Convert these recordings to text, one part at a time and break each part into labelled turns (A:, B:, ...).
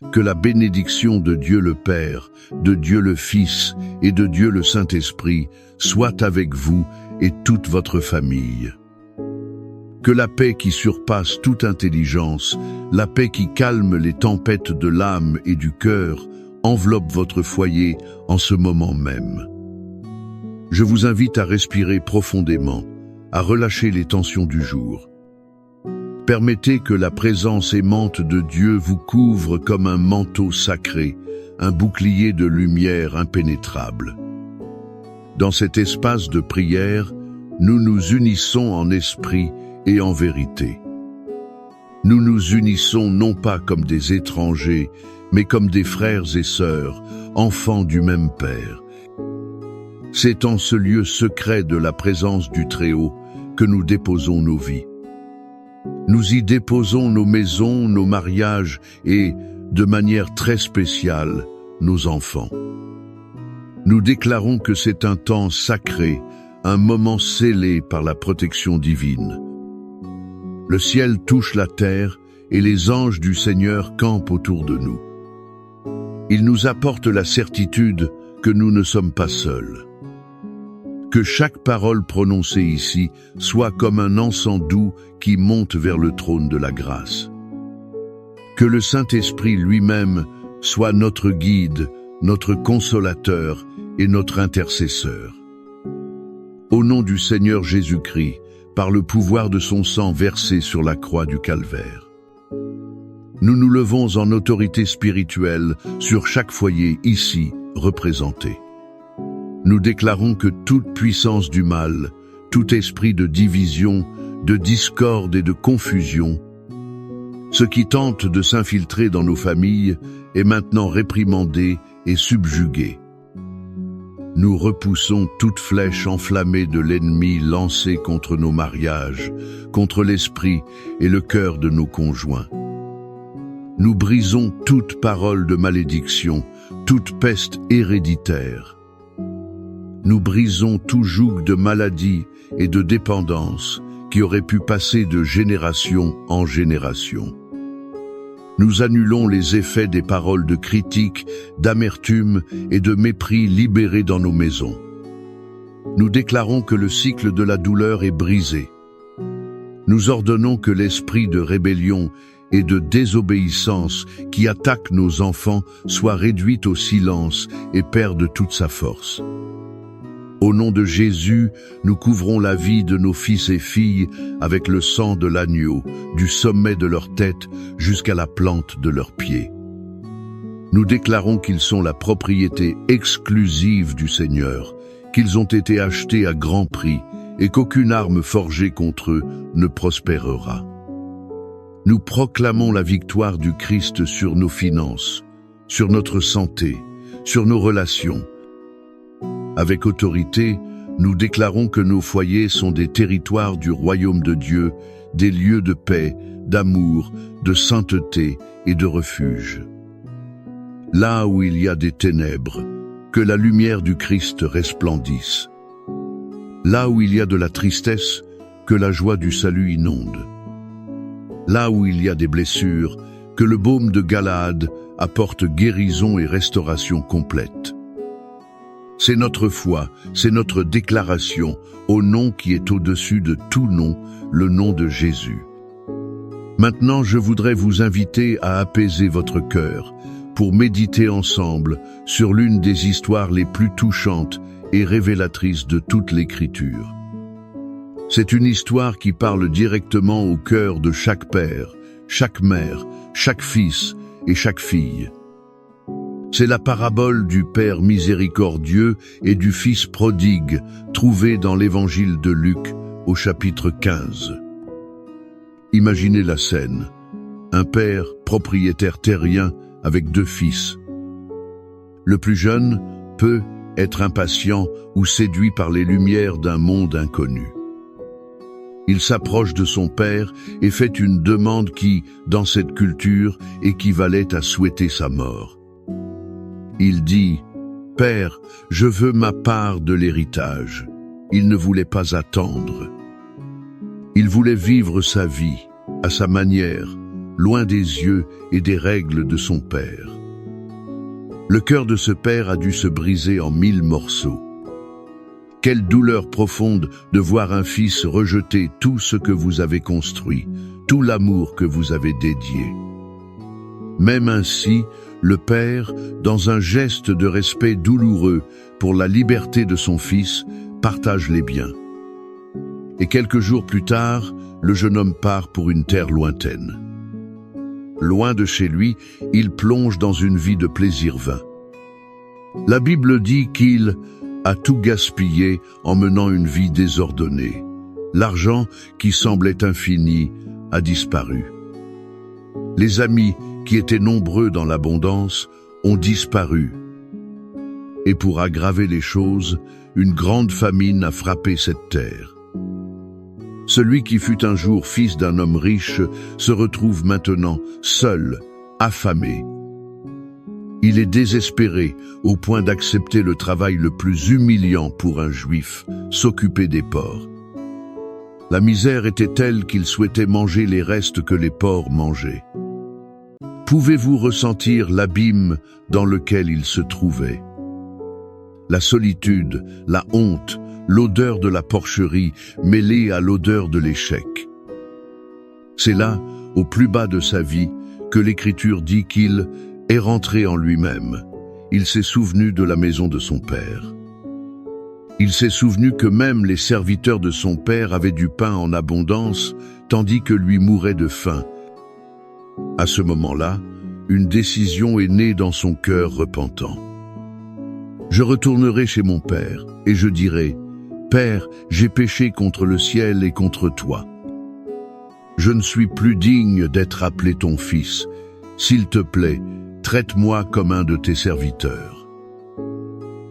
A: Que la bénédiction de Dieu le Père, de Dieu le Fils et de Dieu le Saint-Esprit soit avec vous et toute votre famille. Que la paix qui surpasse toute intelligence, la paix qui calme les tempêtes de l'âme et du cœur, enveloppe votre foyer en ce moment même. Je vous invite à respirer profondément, à relâcher les tensions du jour. Permettez que la présence aimante de Dieu vous couvre comme un manteau sacré, un bouclier de lumière impénétrable. Dans cet espace de prière, nous nous unissons en esprit et en vérité. Nous nous unissons non pas comme des étrangers, mais comme des frères et sœurs, enfants du même Père. C'est en ce lieu secret de la présence du Très-Haut que nous déposons nos vies. Nous y déposons nos maisons, nos mariages et, de manière très spéciale, nos enfants. Nous déclarons que c'est un temps sacré, un moment scellé par la protection divine. Le ciel touche la terre et les anges du Seigneur campent autour de nous. Ils nous apportent la certitude que nous ne sommes pas seuls. Que chaque parole prononcée ici soit comme un encens doux qui monte vers le trône de la grâce. Que le Saint-Esprit lui-même soit notre guide, notre consolateur et notre intercesseur. Au nom du Seigneur Jésus-Christ, par le pouvoir de son sang versé sur la croix du Calvaire, nous nous levons en autorité spirituelle sur chaque foyer ici représenté. Nous déclarons que toute puissance du mal, tout esprit de division, de discorde et de confusion, ce qui tente de s'infiltrer dans nos familles, est maintenant réprimandé et subjugué. Nous repoussons toute flèche enflammée de l'ennemi lancée contre nos mariages, contre l'esprit et le cœur de nos conjoints. Nous brisons toute parole de malédiction, toute peste héréditaire. Nous brisons tout joug de maladie et de dépendance qui aurait pu passer de génération en génération. Nous annulons les effets des paroles de critique, d'amertume et de mépris libérées dans nos maisons. Nous déclarons que le cycle de la douleur est brisé. Nous ordonnons que l'esprit de rébellion et de désobéissance qui attaque nos enfants soit réduit au silence et perde toute sa force. Au nom de Jésus, nous couvrons la vie de nos fils et filles avec le sang de l'agneau, du sommet de leur tête jusqu'à la plante de leurs pieds. Nous déclarons qu'ils sont la propriété exclusive du Seigneur, qu'ils ont été achetés à grand prix et qu'aucune arme forgée contre eux ne prospérera. Nous proclamons la victoire du Christ sur nos finances, sur notre santé, sur nos relations. Avec autorité, nous déclarons que nos foyers sont des territoires du royaume de Dieu, des lieux de paix, d'amour, de sainteté et de refuge. Là où il y a des ténèbres, que la lumière du Christ resplendisse. Là où il y a de la tristesse, que la joie du salut inonde. Là où il y a des blessures, que le baume de Galaad apporte guérison et restauration complète. C'est notre foi, c'est notre déclaration au nom qui est au-dessus de tout nom, le nom de Jésus. Maintenant, je voudrais vous inviter à apaiser votre cœur pour méditer ensemble sur l'une des histoires les plus touchantes et révélatrices de toute l'Écriture. C'est une histoire qui parle directement au cœur de chaque père, chaque mère, chaque fils et chaque fille. C'est la parabole du Père miséricordieux et du Fils prodigue, trouvée dans l'Évangile de Luc, au chapitre 15. Imaginez la scène. Un père, propriétaire terrien, avec 2 fils. Le plus jeune peut être impatient ou séduit par les lumières d'un monde inconnu. Il s'approche de son père et fait une demande qui, dans cette culture, équivalait à souhaiter sa mort. Il dit « Père, je veux ma part de l'héritage ». Il ne voulait pas attendre. Il voulait vivre sa vie, à sa manière, loin des yeux et des règles de son père. Le cœur de ce père a dû se briser en 1000 morceaux. Quelle douleur profonde de voir un fils rejeter tout ce que vous avez construit, tout l'amour que vous avez dédié. Même ainsi, le père, dans un geste de respect douloureux pour la liberté de son fils, partage les biens. Et quelques jours plus tard, le jeune homme part pour une terre lointaine. Loin de chez lui, il plonge dans une vie de plaisir vain. La Bible dit qu'il a tout gaspillé en menant une vie désordonnée. L'argent, qui semblait infini, a disparu. Les amis, qui étaient nombreux dans l'abondance, ont disparu. Et pour aggraver les choses, une grande famine a frappé cette terre. Celui qui fut un jour fils d'un homme riche se retrouve maintenant seul, affamé. Il est désespéré au point d'accepter le travail le plus humiliant pour un juif, s'occuper des porcs. La misère était telle qu'il souhaitait manger les restes que les porcs mangeaient. Pouvez-vous ressentir l'abîme dans lequel il se trouvait? La solitude, la honte, l'odeur de la porcherie mêlée à l'odeur de l'échec. C'est là, au plus bas de sa vie, que l'Écriture dit qu'il est rentré en lui-même. Il s'est souvenu de la maison de son père. Il s'est souvenu que même les serviteurs de son père avaient du pain en abondance, tandis que lui mourait de faim. À ce moment-là, une décision est née dans son cœur repentant. Je retournerai chez mon père, et je dirai, « Père, j'ai péché contre le ciel et contre toi. Je ne suis plus digne d'être appelé ton fils. S'il te plaît, traite-moi comme un de tes serviteurs. »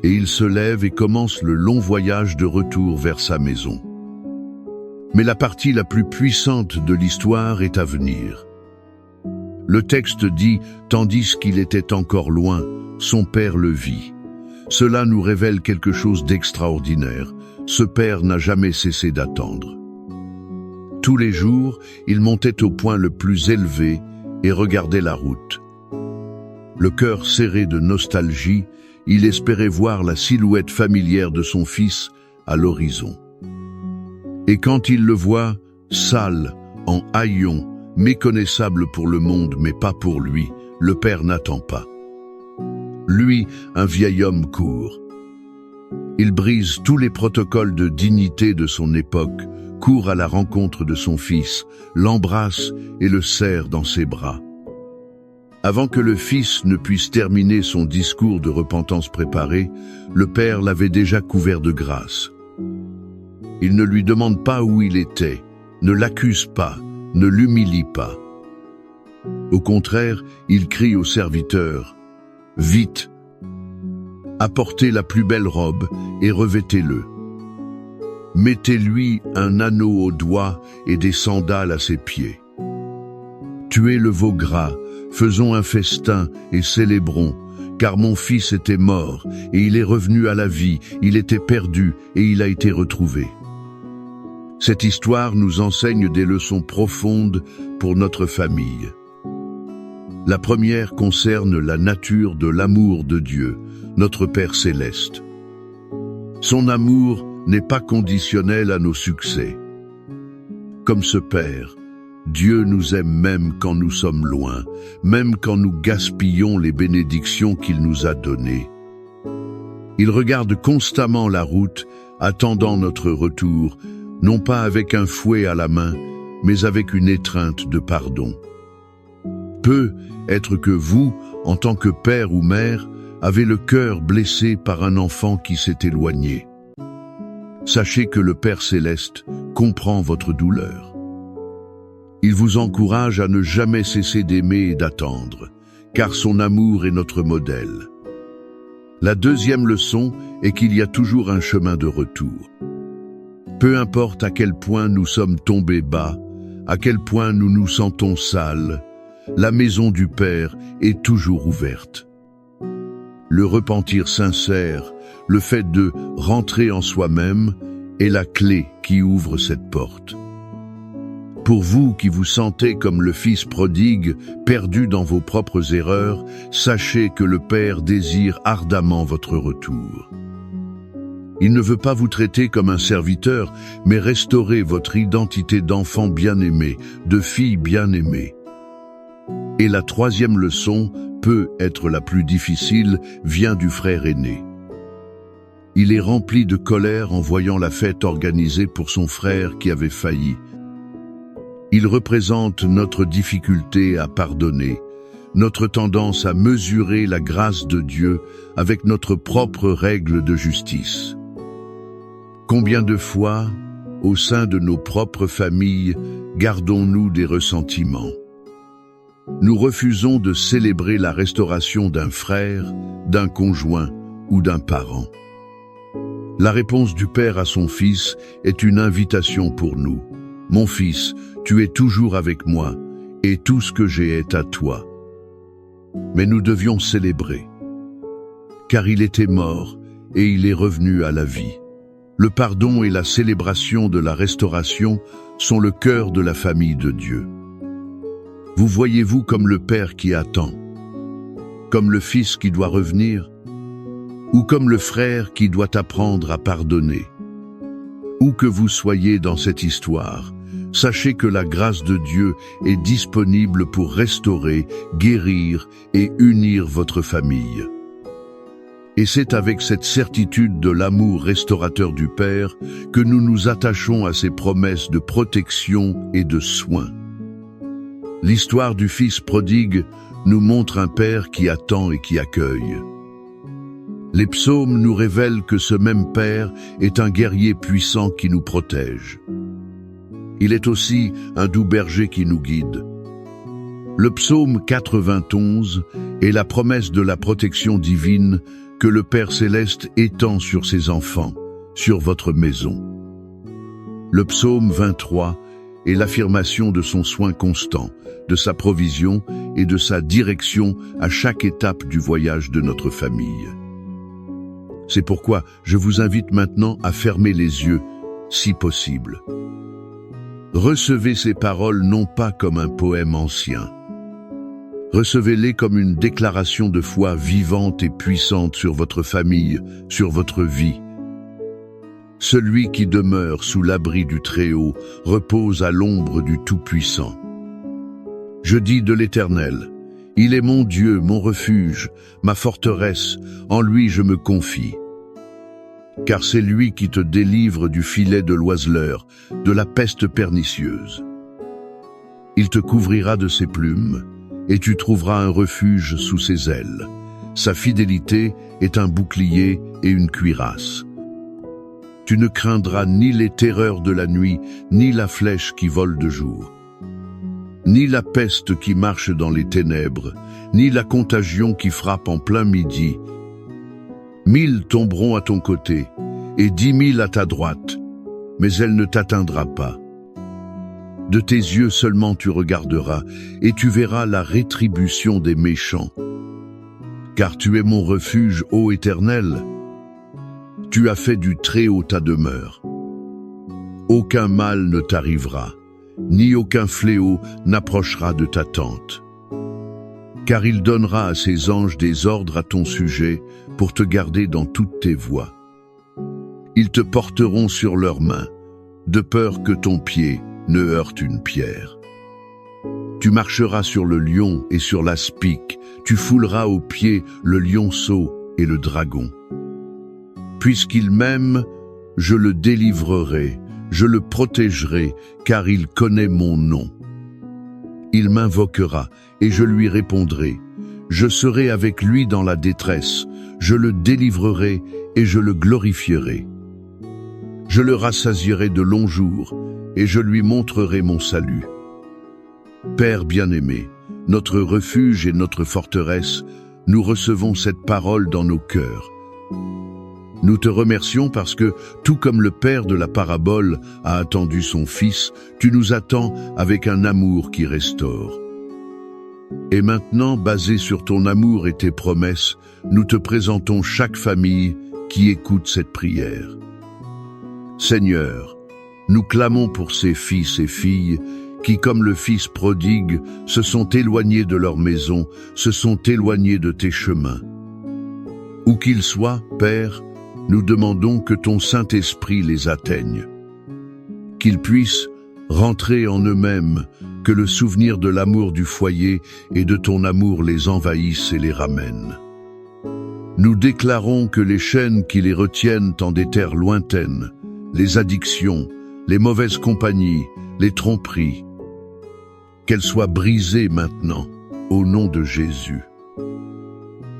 A: Et il se lève et commence le long voyage de retour vers sa maison. Mais la partie la plus puissante de l'histoire est à venir. Le texte dit, tandis qu'il était encore loin, son père le vit. Cela nous révèle quelque chose d'extraordinaire. Ce père n'a jamais cessé d'attendre. Tous les jours, il montait au point le plus élevé et regardait la route. Le cœur serré de nostalgie, il espérait voir la silhouette familière de son fils à l'horizon. Et quand il le voit, sale, en haillons, méconnaissable pour le monde mais pas pour lui, le père n'attend pas. Lui, un vieil homme court. Il brise tous les protocoles de dignité de son époque, court à la rencontre de son fils, l'embrasse et le serre dans ses bras. Avant que le fils ne puisse terminer son discours de repentance préparé, le père l'avait déjà couvert de grâce. Il ne lui demande pas où il était, ne l'accuse pas, ne l'humilie pas. Au contraire, il crie au serviteur, « Vite, apportez la plus belle robe et revêtez-le. Mettez-lui un anneau au doigt et des sandales à ses pieds. Tuez le veau gras, faisons un festin et célébrons, car mon fils était mort et il est revenu à la vie, il était perdu et il a été retrouvé. » Cette histoire nous enseigne des leçons profondes pour notre famille. La première concerne la nature de l'amour de Dieu, notre Père céleste. Son amour n'est pas conditionnel à nos succès. Comme ce Père, Dieu nous aime même quand nous sommes loin, même quand nous gaspillons les bénédictions qu'il nous a données. Il regarde constamment la route, attendant notre retour, non pas avec un fouet à la main, mais avec une étreinte de pardon. Peut être que vous, en tant que père ou mère, avez le cœur blessé par un enfant qui s'est éloigné. Sachez que le Père céleste comprend votre douleur. Il vous encourage à ne jamais cesser d'aimer et d'attendre, car son amour est notre modèle. La deuxième leçon est qu'il y a toujours un chemin de retour. Peu importe à quel point nous sommes tombés bas, à quel point nous nous sentons sales, la maison du Père est toujours ouverte. Le repentir sincère, le fait de rentrer en soi-même, est la clé qui ouvre cette porte. Pour vous qui vous sentez comme le fils prodigue, perdu dans vos propres erreurs, sachez que le Père désire ardemment votre retour. Il ne veut pas vous traiter comme un serviteur, mais restaurer votre identité d'enfant bien-aimé, de fille bien-aimée. Et la troisième leçon, peut être la plus difficile, vient du frère aîné. Il est rempli de colère en voyant la fête organisée pour son frère qui avait failli. Il représente notre difficulté à pardonner, notre tendance à mesurer la grâce de Dieu avec notre propre règle de justice. Combien de fois, au sein de nos propres familles, gardons-nous des ressentiments? Nous refusons de célébrer la restauration d'un frère, d'un conjoint ou d'un parent. La réponse du Père à son Fils est une invitation pour nous. « Mon Fils, tu es toujours avec moi, et tout ce que j'ai est à toi. » Mais nous devions célébrer, car il était mort et il est revenu à la vie. Le pardon et la célébration de la restauration sont le cœur de la famille de Dieu. Vous voyez-vous comme le Père qui attend, comme le Fils qui doit revenir, ou comme le frère qui doit apprendre à pardonner? Où que vous soyez dans cette histoire, sachez que la grâce de Dieu est disponible pour restaurer, guérir et unir votre famille. Et c'est avec cette certitude de l'amour restaurateur du Père que nous nous attachons à ses promesses de protection et de soin. L'histoire du Fils prodigue nous montre un Père qui attend et qui accueille. Les psaumes nous révèlent que ce même Père est un guerrier puissant qui nous protège. Il est aussi un doux berger qui nous guide. Le psaume 91 est la promesse de la protection divine que le Père céleste étend sur ses enfants, sur votre maison. Le psaume 23 est l'affirmation de son soin constant, de sa provision et de sa direction à chaque étape du voyage de notre famille. C'est pourquoi je vous invite maintenant à fermer les yeux, si possible. Recevez ces paroles non pas comme un poème ancien. Recevez-les comme une déclaration de foi vivante et puissante sur votre famille, sur votre vie. Celui qui demeure sous l'abri du Très-Haut repose à l'ombre du Tout-Puissant. Je dis de l'Éternel, il est mon Dieu, mon refuge, ma forteresse, en lui je me confie. Car c'est lui qui te délivre du filet de l'oiseleur, de la peste pernicieuse. Il te couvrira de ses plumes, et tu trouveras un refuge sous ses ailes. Sa fidélité est un bouclier et une cuirasse. Tu ne craindras ni les terreurs de la nuit, ni la flèche qui vole de jour, ni la peste qui marche dans les ténèbres, ni la contagion qui frappe en plein midi. 1000 tomberont à ton côté, et 10 000 à ta droite, mais elle ne t'atteindra pas. De tes yeux seulement tu regarderas, et tu verras la rétribution des méchants. Car tu es mon refuge, ô Éternel. Tu as fait du Très-Haut ta demeure. Aucun mal ne t'arrivera, ni aucun fléau n'approchera de ta tente. Car il donnera à ses anges des ordres à ton sujet pour te garder dans toutes tes voies. Ils te porteront sur leurs mains, de peur que ton pied ne heurte une pierre. Tu marcheras sur le lion et sur l'aspic, tu fouleras aux pieds le lionceau et le dragon. Puisqu'il m'aime, je le délivrerai, je le protégerai, car il connaît mon nom. Il m'invoquera, et je lui répondrai. Je serai avec lui dans la détresse, je le délivrerai et je le glorifierai. Je le rassasierai de longs jours, et je lui montrerai mon salut. Père bien-aimé, notre refuge et notre forteresse, nous recevons cette parole dans nos cœurs. Nous te remercions parce que, tout comme le Père de la parabole a attendu son Fils, tu nous attends avec un amour qui restaure. Et maintenant, basé sur ton amour et tes promesses, nous te présentons chaque famille qui écoute cette prière. Seigneur, nous clamons pour ces fils et filles qui, comme le Fils prodigue, se sont éloignés de leur maison, se sont éloignés de tes chemins. Où qu'ils soient, Père, nous demandons que ton Saint-Esprit les atteigne, qu'ils puissent rentrer en eux-mêmes, que le souvenir de l'amour du foyer et de ton amour les envahisse et les ramène. Nous déclarons que les chaînes qui les retiennent en des terres lointaines, les addictions, les mauvaises compagnies, les tromperies, qu'elles soient brisées maintenant, au nom de Jésus.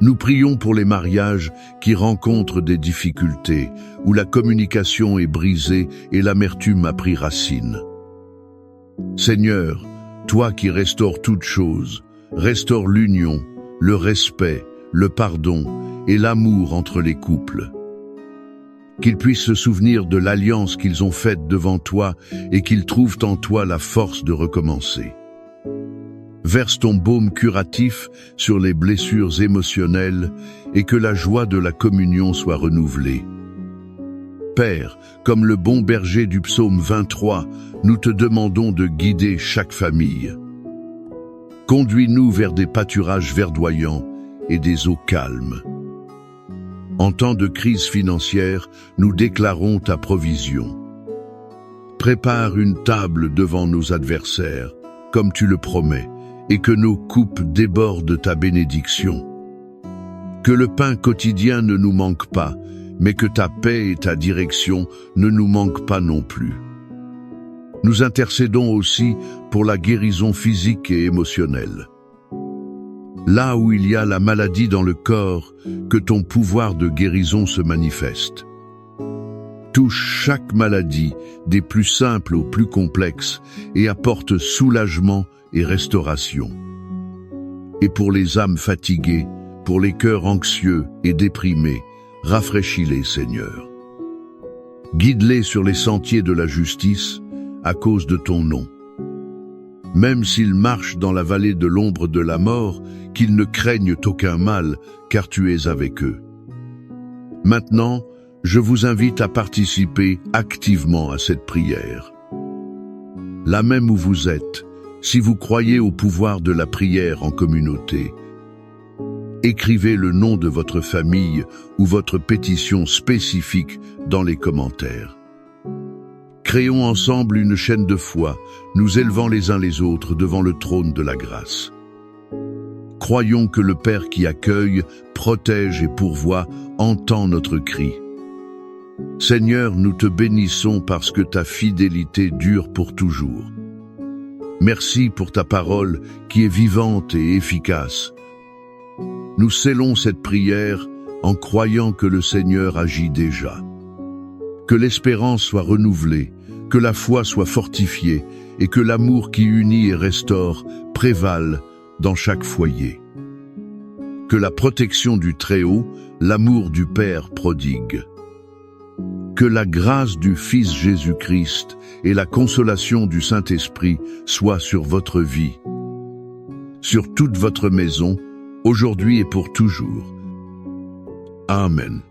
A: Nous prions pour les mariages qui rencontrent des difficultés, où la communication est brisée et l'amertume a pris racine. Seigneur, toi qui restaures toutes choses, restaure l'union, le respect, le pardon et l'amour entre les couples. Qu'ils puissent se souvenir de l'alliance qu'ils ont faite devant toi et qu'ils trouvent en toi la force de recommencer. Verse ton baume curatif sur les blessures émotionnelles et que la joie de la communion soit renouvelée. Père, comme le bon berger du psaume 23, nous te demandons de guider chaque famille. Conduis-nous vers des pâturages verdoyants et des eaux calmes. En temps de crise financière, nous déclarons ta provision. Prépare une table devant nos adversaires, comme tu le promets, et que nos coupes débordent ta bénédiction. Que le pain quotidien ne nous manque pas, mais que ta paix et ta direction ne nous manquent pas non plus. Nous intercédons aussi pour la guérison physique et émotionnelle. Là où il y a la maladie dans le corps, que ton pouvoir de guérison se manifeste. Touche chaque maladie, des plus simples aux plus complexes, et apporte soulagement et restauration. Et pour les âmes fatiguées, pour les cœurs anxieux et déprimés, rafraîchis-les, Seigneur. Guide-les sur les sentiers de la justice, à cause de ton nom. Même s'ils marchent dans la vallée de l'ombre de la mort, qu'ils ne craignent aucun mal, car tu es avec eux. Maintenant, je vous invite à participer activement à cette prière. Là même où vous êtes, si vous croyez au pouvoir de la prière en communauté, écrivez le nom de votre famille ou votre pétition spécifique dans les commentaires. Créons ensemble une chaîne de foi, nous élevant les uns les autres devant le trône de la grâce. Croyons que le Père qui accueille, protège et pourvoit entend notre cri. Seigneur, nous te bénissons parce que ta fidélité dure pour toujours. Merci pour ta parole qui est vivante et efficace. Nous scellons cette prière en croyant que le Seigneur agit déjà. Que l'espérance soit renouvelée, que la foi soit fortifiée et que l'amour qui unit et restaure prévale dans chaque foyer. Que la protection du Très-Haut, l'amour du Père prodigue. Que la grâce du Fils Jésus-Christ et la consolation du Saint-Esprit soient sur votre vie, sur toute votre maison, aujourd'hui et pour toujours. Amen.